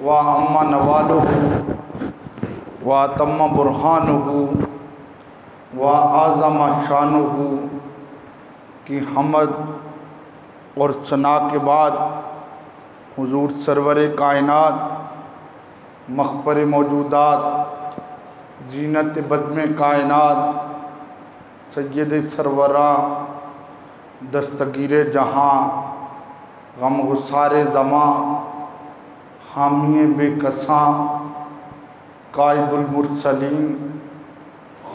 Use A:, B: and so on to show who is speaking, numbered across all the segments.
A: وَأَمَّ نَوَالُهُ وَأَتَمَّ بُرْحَانُهُ وَأَعْظَمَ شَانُهُ کی حمد اور ثنا کے بعد حضور سرور کائنات، مغفر موجودات، زینت بزم کائنات، سید سروراں، دستگیر جہاں، غم گسار زماں، حامی بے کساں، قائد المرسلین،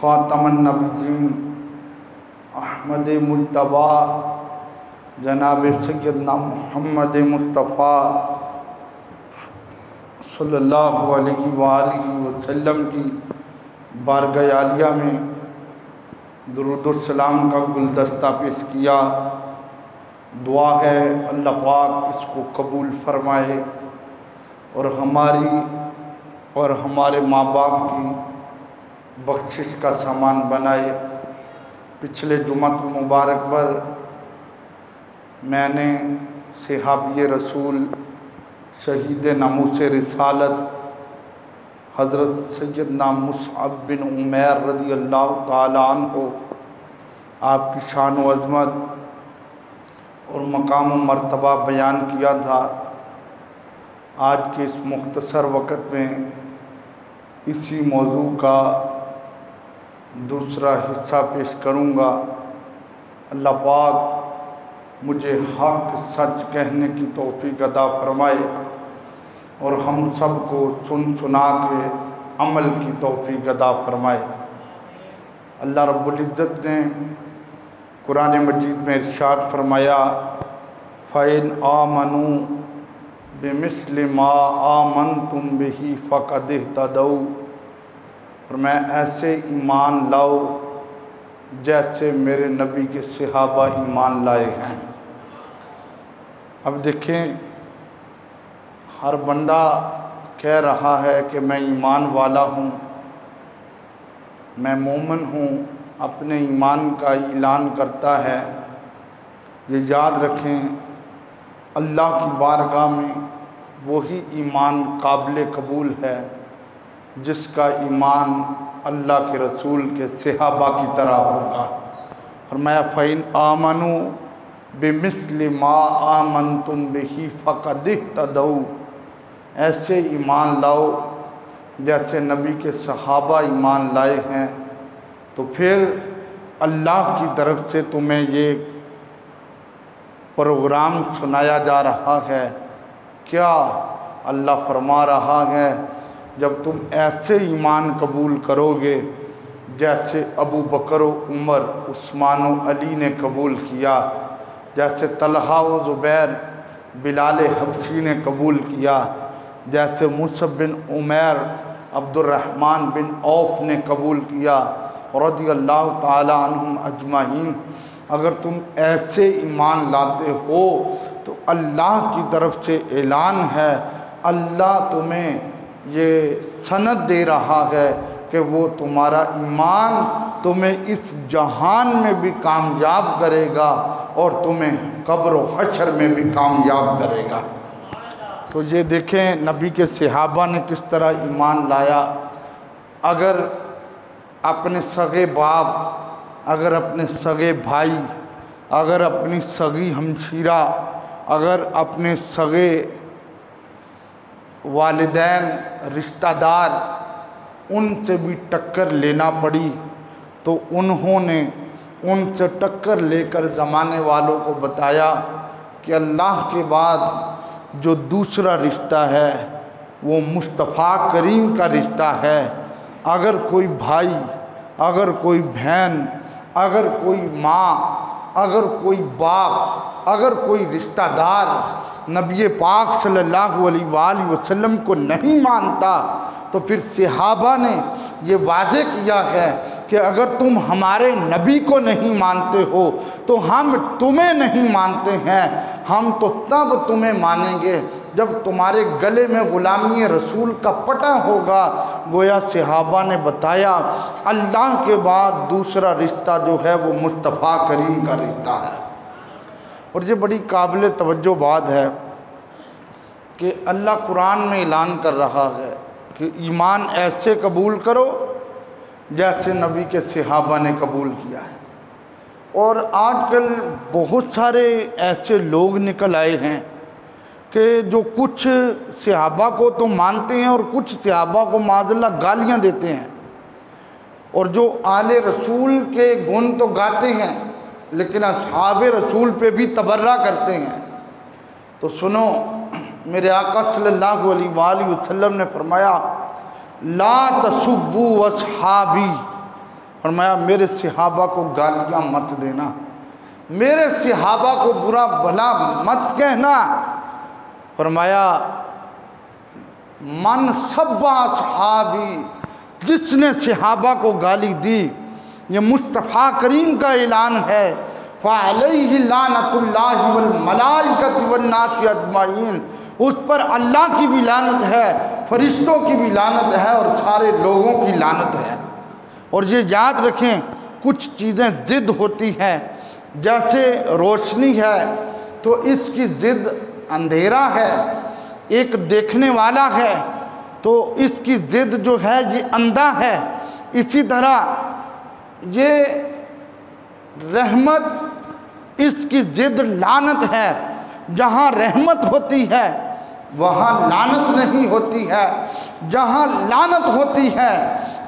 A: خاتم النبیین، احمد مجتبیٰ، جناب سیدنا محمد مصطفیٰ صلی اللہ علیہ وآلہ وسلم کی بارگاہ عالیہ میں درود السلام کا گلدستہ پیش کیا۔ دعا ہے اللہ پاک اس کو قبول فرمائے اور ہماری اور ہمارے ماں باپ کی بخشش کا سامان بنائے۔ پچھلے جمعہ مبارک پر میں نے صحابی رسول، شہید ناموس رسالت حضرت سیدنا مصعب بن عمیر رضی اللہ تعالیٰ عنہ، آپ کی شان و عظمت اور مقام و مرتبہ بیان کیا تھا۔ آج کے اس مختصر وقت میں اسی موضوع کا دوسرا حصہ پیش کروں گا۔ اللہ پاک مجھے حق سچ کہنے کی توفیق عطا فرمائے اور ہم سب کو سن سنا کے عمل کی توفیق عطا فرمائے۔ اللہ رب العزت نے قرآن مجید میں ارشاد فرمایا، فَإِنْ آمَنُوا بِمِثْلِ مَا آمَنْتُمْ بِهِ فَقَدِ اهْتَدَوْا، اور میں ایسے ایمان لاؤ جیسے میرے نبی کے صحابہ ایمان لائے ہیں۔ اب دیکھیں، ہر بندہ کہہ رہا ہے کہ میں ایمان والا ہوں، میں مومن ہوں، اپنے ایمان کا اعلان کرتا ہے۔ یہ یاد رکھیں، اللہ کی بارگاہ میں وہی ایمان قابل قبول ہے جس کا ایمان اللہ کے رسول کے صحابہ کی طرح ہوگا۔ فرمایا فَإِنْ آمَنُوا بِمِثْلِ مَا آمَنْتُمْ بِهِ فَقَدِ اهْتَدَوْا، ایسے ایمان لاؤ جیسے نبی کے صحابہ ایمان لائے ہیں، تو پھر اللہ کی طرف سے تمہیں یہ پروگرام سنایا جا رہا ہے۔ کیا اللہ فرما رہا ہے، جب تم ایسے ایمان قبول کرو گے جیسے ابو بکر و عمر، عثمان و علی نے قبول کیا، جیسے طلحہ و زبیر، بلال حبشی نے قبول کیا، جیسے مصعب بن عمیر، عبد الرحمن بن عوف نے قبول کیا رضی اللہ تعالی عنہم اجمعین، اگر تم ایسے ایمان لاتے ہو تو اللہ کی طرف سے اعلان ہے، اللہ تمہیں یہ سند دے رہا ہے کہ وہ تمہارا ایمان تمہیں اس جہان میں بھی کامیاب کرے گا اور تمہیں قبر و حشر میں بھی کامیاب کرے گا۔ تو یہ دیکھیں نبی کے صحابہ نے کس طرح ایمان لایا۔ اگر اپنے سگے باپ، اگر اپنے سگے بھائی، اگر اپنی سگی ہمشیرہ، اگر اپنے سگے والدین، رشتہ دار، ان سے بھی ٹکر لینا پڑی تو انہوں نے ان سے ٹکر لے کر زمانے والوں کو بتایا کہ اللہ کے بعد جو دوسرا رشتہ ہے وہ مصطفیٰ کریم کا رشتہ ہے۔ اگر کوئی بھائی، اگر کوئی بہن، اگر کوئی ماں، اگر کوئی باپ، اگر کوئی رشتہ دار نبی پاک صلی اللہ علیہ وآلہ وسلم کو نہیں مانتا تو پھر صحابہ نے یہ واضح کیا ہے کہ اگر تم ہمارے نبی کو نہیں مانتے ہو تو ہم تمہیں نہیں مانتے ہیں، ہم تو تب تمہیں مانیں گے جب تمہارے گلے میں غلامی رسول کا پٹا ہوگا۔ گویا صحابہ نے بتایا اللہ کے بعد دوسرا رشتہ جو ہے وہ مصطفیٰ کریم کا رشتہ ہے۔ اور یہ بڑی قابل توجہ بات ہے کہ اللہ قرآن میں اعلان کر رہا ہے کہ ایمان ایسے قبول کرو جیسے نبی کے صحابہ نے قبول کیا ہے۔ اور آج کل بہت سارے ایسے لوگ نکل آئے ہیں کہ جو کچھ صحابہ کو تو مانتے ہیں اور کچھ صحابہ کو معاذ اللہ گالیاں دیتے ہیں، اور جو آل رسول کے گن تو گاتے ہیں لیکن اصحاب رسول پہ بھی تبرہ کرتے ہیں۔ تو سنو، میرے آقا صلی اللہ علیہ وآلہ وسلم نے فرمایا لا تسبوا اصحابی، فرمایا میرے صحابہ کو گالیاں مت دینا، میرے صحابہ کو برا بھلا مت کہنا۔ فرمایا من سب اصحابی، جس نے صحابہ کو گالی دی، یہ مصطفیٰ کریم کا اعلان ہے، فعلیہ لعنت اللہ والملائکۃ والناس اجمعین، اس پر اللہ کی بھی لعنت ہے، فرشتوں کی بھی لعنت ہے، اور سارے لوگوں کی لعنت ہے۔ اور یہ یاد رکھیں، کچھ چیزیں ضد ہوتی ہیں، جیسے روشنی ہے تو اس کی ضد اندھیرا ہے، ایک دیکھنے والا ہے تو اس کی ضد جو ہے یہ اندھا ہے۔ اسی طرح یہ رحمت، اس کی ضد لعنت ہے، جہاں رحمت ہوتی ہے وہاں لعنت نہیں ہوتی ہے، جہاں لعنت ہوتی ہے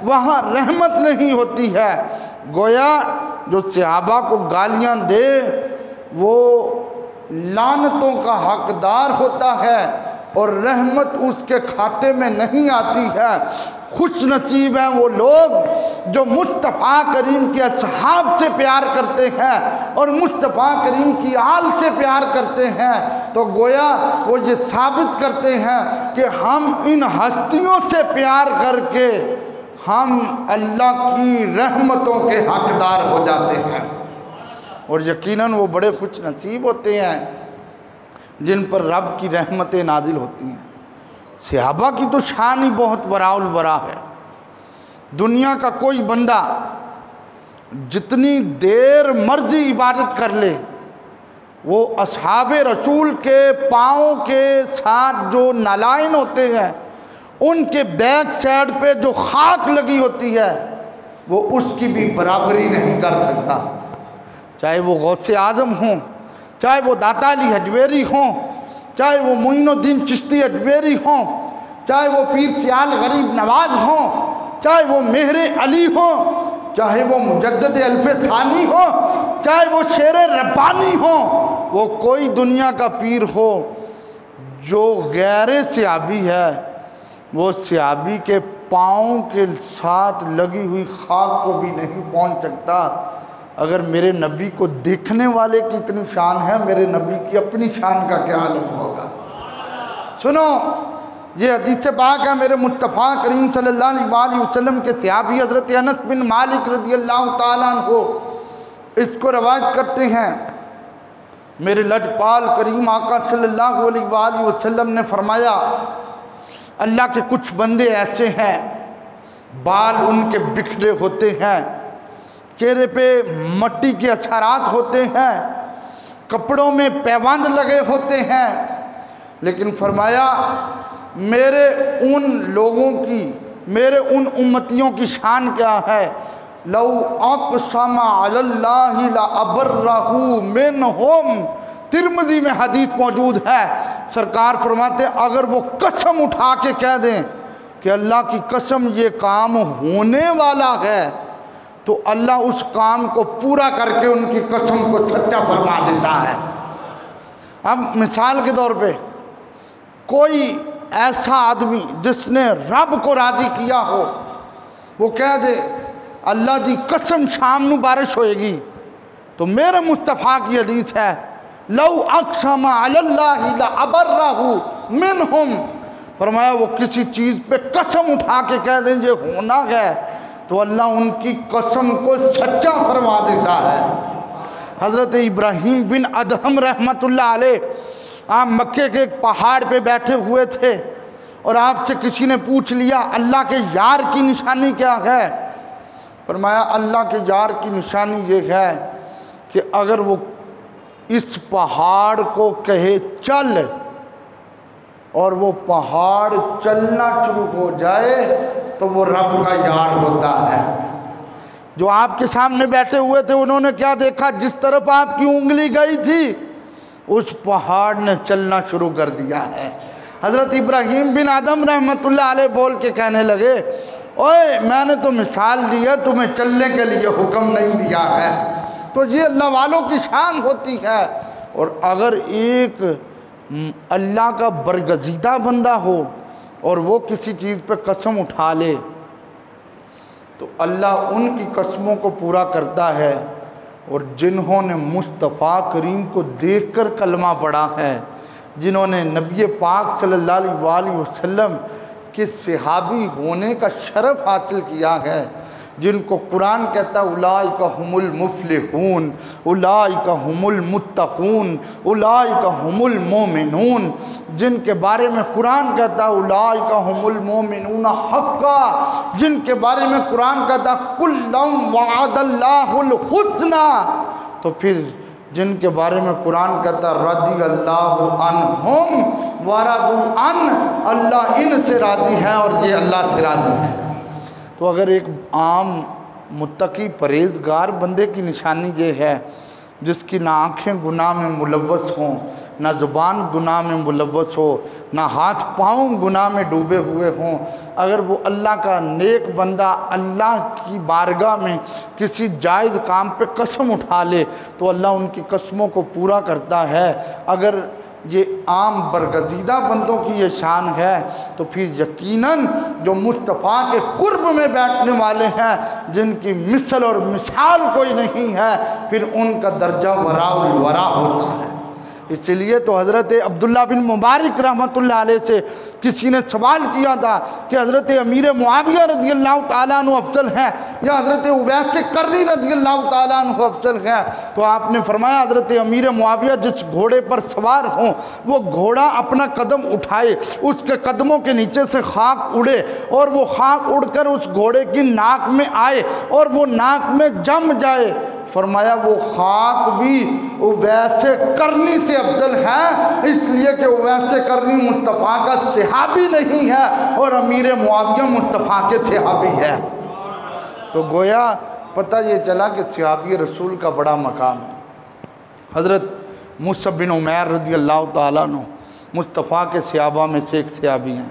A: وہاں رحمت نہیں ہوتی ہے۔ گویا جو صحابہ کو گالیاں دے وہ لعنتوں کا حقدار ہوتا ہے اور رحمت اس کے کھاتے میں نہیں آتی ہے۔ خوش نصیب ہیں وہ لوگ جو مصطفیٰ کریم کے اصحاب سے پیار کرتے ہیں اور مصطفیٰ کریم کی آل سے پیار کرتے ہیں، تو گویا وہ یہ ثابت کرتے ہیں کہ ہم ان ہستیوں سے پیار کر کے ہم اللہ کی رحمتوں کے حقدار ہو جاتے ہیں۔ اور یقیناً وہ بڑے خوش نصیب ہوتے ہیں جن پر رب کی رحمتیں نازل ہوتی ہیں۔ صحابہ کی تو شان ہی بہت براء البراء ہے۔ دنیا کا کوئی بندہ جتنی دیر مرضی عبادت کر لے، وہ اصحاب رسول کے پاؤں کے ساتھ جو نالائن ہوتے ہیں ان کے بیک سائڈ پہ جو خاک لگی ہوتی ہے وہ اس کی بھی برابری نہیں کر سکتا، چاہے وہ غوث اعظم ہوں، چاہے وہ داتا علی حجویری ہوں، چاہے وہ معین الدین چشتی اجمیری ہوں، چاہے وہ پیر سیال غریب نواز ہوں، چاہے وہ مہر علی ہوں، چاہے وہ مجدد الف ثانی ہو، چاہے وہ شیر ربانی ہو، وہ کوئی دنیا کا پیر ہو، جو غیر صحابی ہے وہ صحابی کے پاؤں کے ساتھ لگی ہوئی خاک کو بھی نہیں پہنچ سکتا۔ اگر میرے نبی کو دیکھنے والے کی اتنی شان ہے، میرے نبی کی اپنی شان کا کیا عالم ہوگا۔ سنو، یہ حدیث پاک ہے میرے مصطفیٰ کریم صلی اللہ علیہ وآلہ وسلم کے صحابی حضرت انس بن مالک رضی اللہ تعالیٰ عنہ اس کو روایت کرتے ہیں، میرے لجپال کریم آقا صلی اللہ علیہ وآلہ وسلم نے فرمایا اللہ کے کچھ بندے ایسے ہیں بال ان کے بکھرے ہوتے ہیں، چہرے پہ مٹی کے اثرات ہوتے ہیں، کپڑوں میں پیوند لگے ہوتے ہیں، لیکن فرمایا میرے ان لوگوں کی، میرے ان امتیوں کی شان کیا ہے، لو اقسم علی اللہ لابرہ منہم، ترمذی میں حدیث موجود ہے، سرکار فرماتے ہیں اگر وہ قسم اٹھا کے کہہ دیں کہ اللہ کی قسم یہ کام ہونے والا ہے تو اللہ اس کام کو پورا کر کے ان کی قسم کو سچا فرما دیتا ہے۔ اب مثال کے طور پہ کوئی ایسا آدمی جس نے رب کو راضی کیا ہو، وہ کہہ دے اللہ دی قسم شام نو بارش ہوئے گی، تو میرے مصطفیٰ کی حدیث ہے لو اقسم علی اللہ لابرہ منہم، فرمایا وہ کسی چیز پہ قسم اٹھا کے کہہ دیں یہ ہونا ہے تو اللہ ان کی قسم کو سچا فرما دیتا ہے۔ حضرت ابراہیم بن ادہم رحمت اللہ علیہ آپ مکے کے ایک پہاڑ پہ بیٹھے ہوئے تھے اور آپ سے کسی نے پوچھ لیا اللہ کے یار کی نشانی کیا ہے، فرمایا اللہ کے یار کی نشانی یہ ہے کہ اگر وہ اس پہاڑ کو کہے چل اور وہ پہاڑ چلنا شروع ہو جائے تو وہ رب کا یار ہوتا ہے۔ جو آپ کے سامنے بیٹھے ہوئے تھے انہوں نے کیا دیکھا؟ جس طرف آپ کی انگلی گئی تھی اس پہاڑ نے چلنا شروع کر دیا ہے۔ حضرت ابراہیم بن آدم رحمت اللہ علیہ بول کے کہنے لگے، اوئے میں نے تو مثال دی ہے، تمہیں چلنے کے لیے حکم نہیں دیا ہے۔ تو یہ اللہ والوں کی شان ہوتی ہے۔ اور اگر ایک اللہ کا برگزیدہ بندہ ہو اور وہ کسی چیز پہ قسم اٹھا لے تو اللہ ان کی قسموں کو پورا کرتا ہے۔ اور جنہوں نے مصطفیٰ کریم کو دیکھ کر کلمہ پڑھا ہے، جنہوں نے نبی پاک صلی اللہ علیہ وآلہ وسلم کے صحابی ہونے کا شرف حاصل کیا ہے، جن کو قرآن کہتا ہے اولئک هم المفلحون، اولئک هم المتقون، اولئک هم المؤمنون، جن کے بارے میں قرآن کہتا ہے اولئک هم المؤمنون حقا، جن کے بارے میں قرآن کہتا ہے کلا وعد اللہ الحسنی، تو پھر جن کے بارے میں قرآن کہتا ہے رضی اللہ عنہم ورضوا عنہ، اللہ ان سے راضی ہے اور یہ اللہ سے راضی ہے۔ تو اگر ایک عام متقی پرہیزگار بندے کی نشانی یہ ہے جس کی نہ آنکھیں گناہ میں ملوث ہوں، نہ زبان گناہ میں ملوث ہو، نہ ہاتھ پاؤں گناہ میں ڈوبے ہوئے ہوں، اگر وہ اللہ کا نیک بندہ اللہ کی بارگاہ میں کسی جائز کام پہ قسم اٹھا لے تو اللہ ان کی قسموں کو پورا کرتا ہے۔ اگر یہ عام برگزیدہ بندوں کی یہ شان ہے تو پھر یقیناً جو مصطفیٰ کے قرب میں بیٹھنے والے ہیں، جن کی مثل اور مثال کوئی نہیں ہے، پھر ان کا درجہ وراء الورا ہوتا ہے۔ اس لیے تو حضرت عبداللہ بن مبارک رحمت اللہ علیہ سے کسی نے سوال کیا تھا کہ حضرت امیر معاویہ رضی اللہ تعالیٰ عنہ افضل ہیں یا حضرت عبیس کرنی رضی اللہ تعالیٰ عنہ افضل ہیں؟ تو آپ نے فرمایا حضرت امیر معاویہ جس گھوڑے پر سوار ہوں وہ گھوڑا اپنا قدم اٹھائے، اس کے قدموں کے نیچے سے خاک اڑے اور وہ خاک اڑ کر اس گھوڑے کی ناک میں آئے اور وہ ناک میں جم جائے۔ فرمایا وہ خاک بھی اویس کرنی سے افضل ہے، اس لیے کہ اویس کرنی مصطفیٰ کا صحابی نہیں ہے اور امیر معاویہ مصطفیٰ کے صحابی ہے۔ تو گویا پتہ یہ چلا کہ صحابی رسول کا بڑا مقام ہے۔ حضرت مصعب بن عمیر رضی اللہ تعالیٰ عنہ مصطفیٰ کے صحابہ میں سے ایک صحابی ہیں،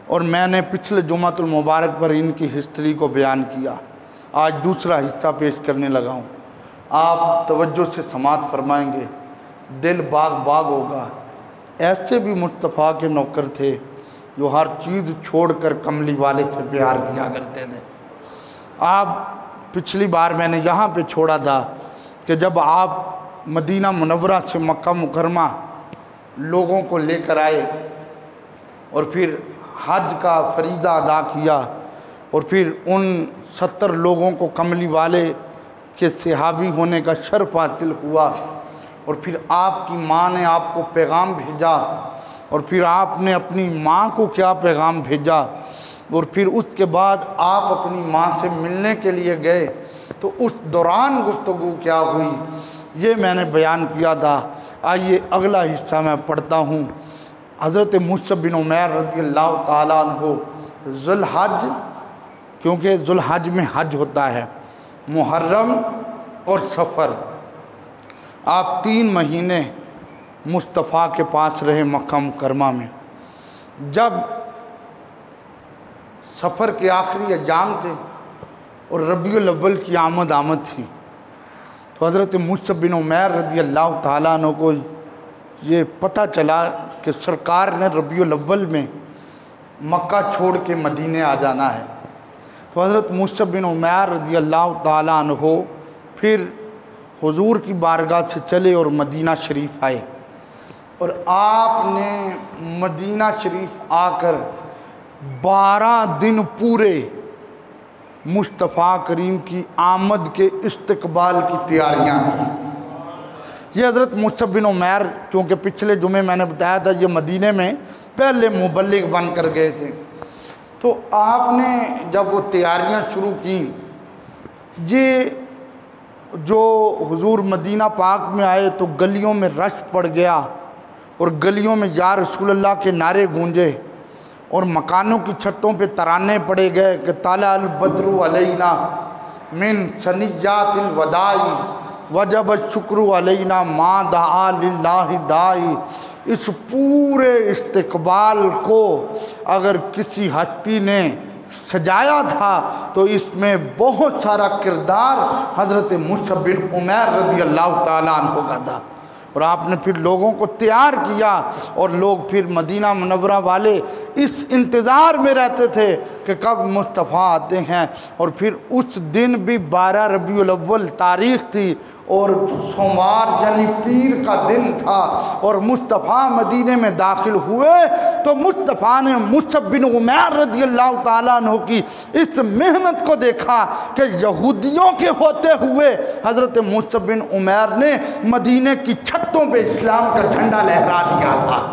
A: اور میں نے پچھلے جمعۃ المبارک پر ان کی ہسٹری کو بیان کیا۔ آج دوسرا حصہ پیش کرنے لگا ہوں، آپ توجہ سے سماعت فرمائیں گے، دل باغ باغ ہوگا۔ ایسے بھی مصطفیٰ کے نوکر تھے جو ہر چیز چھوڑ کر کملی والے سے پیار کیا کرتے تھے۔ آپ پچھلی بار میں نے یہاں پہ چھوڑا تھا کہ جب آپ مدینہ منورہ سے مکہ مکرمہ لوگوں کو لے کر آئے اور پھر حج کا فریضہ ادا کیا اور پھر ان 70 لوگوں کو کملی والے کے صحابی ہونے کا شرف حاصل ہوا، اور پھر آپ کی ماں نے آپ کو پیغام بھیجا، اور پھر آپ نے اپنی ماں کو کیا پیغام بھیجا، اور پھر اس کے بعد آپ اپنی ماں سے ملنے کے لیے گئے تو اس دوران گفتگو کیا ہوئی یہ میں نے بیان کیا تھا۔ آئیے اگلا حصہ میں پڑھتا ہوں۔ حضرت مصعب بن عمیر رضی اللہ تعالیٰ عنہ ذوالحج، کیونکہ ذوالحج میں حج ہوتا ہے، محرم اور سفر، آپ 3 مہینے مصطفیٰ کے پاس رہے مکہ مکرمہ میں۔ جب سفر کے آخری ایام تھے اور ربیع الاول کی آمد تھی تو حضرت مصعب بن عمیر رضی اللہ تعالیٰ عنہ کو یہ پتہ چلا کہ سرکار نے ربیع الاول میں مکہ چھوڑ کے مدینے آ جانا ہے۔ تو حضرت مصعب بن عمیر رضی اللہ تعالیٰ عنہ پھر حضور کی بارگاہ سے چلے اور مدینہ شریف آئے، اور آپ نے مدینہ شریف آ کر 12 دن پورے مصطفیٰ کریم کی آمد کے استقبال کی تیاریاں کی۔ یہ حضرت مصعب بن عمیر کیونکہ پچھلے جمعے میں نے بتایا تھا یہ مدینے میں پہلے مبلغ بن کر گئے تھے، تو آپ نے جب وہ تیاریاں شروع کی، یہ جو حضور مدینہ پاک میں آئے تو گلیوں میں رش پڑ گیا، اور گلیوں میں یا رسول اللہ کے نعرے گونجے اور مکانوں کی چھتوں پہ ترانے پڑے گئے کہ طلع البدر علینا من ثنیات الوداع وجب الشکر علینا ما دعا للہ دائی۔ اس پورے استقبال کو اگر کسی ہستی نے سجایا تھا تو اس میں بہت سارا کردار حضرت مصعب بن عمیر رضی اللہ تعالیٰ عنہ کا تھا، اور آپ نے پھر لوگوں کو تیار کیا، اور لوگ پھر مدینہ منورہ والے اس انتظار میں رہتے تھے کہ کب مصطفیٰ آتے ہیں۔ اور پھر اس دن بھی 12 ربیع الاول تاریخ تھی اور سوموار یعنی پیر کا دن تھا، اور مصطفیٰ مدینے میں داخل ہوئے تو مصطفیٰ نے مصعب بن عمیر رضی اللہ تعالیٰ عنہ کی اس محنت کو دیکھا کہ یہودیوں کے ہوتے ہوئے حضرت مصعب بن عمیر نے مدینے کی چھتوں پہ اسلام کا جھنڈا لہرا دیا تھا۔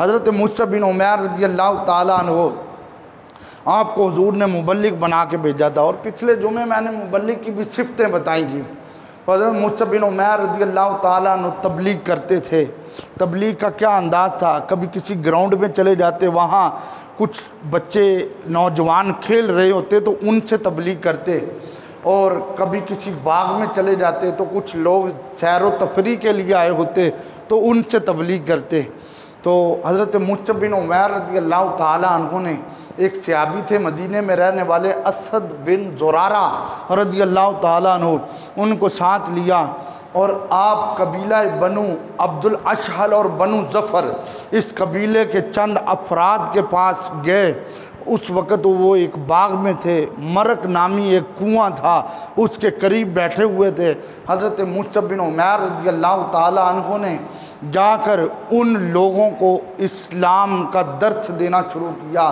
A: حضرت مصعب بن عمیر رضی اللہ تعالیٰ عنہ آپ کو حضور نے مبلغ بنا کے بھیجا تھا، اور پچھلے جمعے میں نے مبلغ کی بھی صفتیں بتائی تھیں۔ حضرت مصعب بن عمیر رضی اللہ تعالیٰ عنہ تبلیغ کرتے تھے۔ تبلیغ کا کیا انداز تھا، کبھی کسی گراؤنڈ میں چلے جاتے، وہاں کچھ بچے نوجوان کھیل رہے ہوتے تو ان سے تبلیغ کرتے، اور کبھی کسی باغ میں چلے جاتے تو کچھ لوگ سیر و تفریح کے لیے آئے ہوتے تو ان سے تبلیغ کرتے۔ تو حضرت مصعب بن عمیر رضی اللہ تعالیٰ عنہ نے ایک صحابی تھے مدینے میں رہنے والے اسد بن زرارہ رضی اللہ تعالیٰ عنہ، ان کو ساتھ لیا، اور آپ قبیلہ بنو عبد الاشحل اور بنو ظفر اس قبیلے کے چند افراد کے پاس گئے۔ اس وقت وہ ایک باغ میں تھے، مرک نامی ایک کنواں تھا، اس کے قریب بیٹھے ہوئے تھے۔ حضرت مصعب بن عمیر رضی اللہ تعالیٰ عنہ نے جا کر ان لوگوں کو اسلام کا درس دینا شروع کیا۔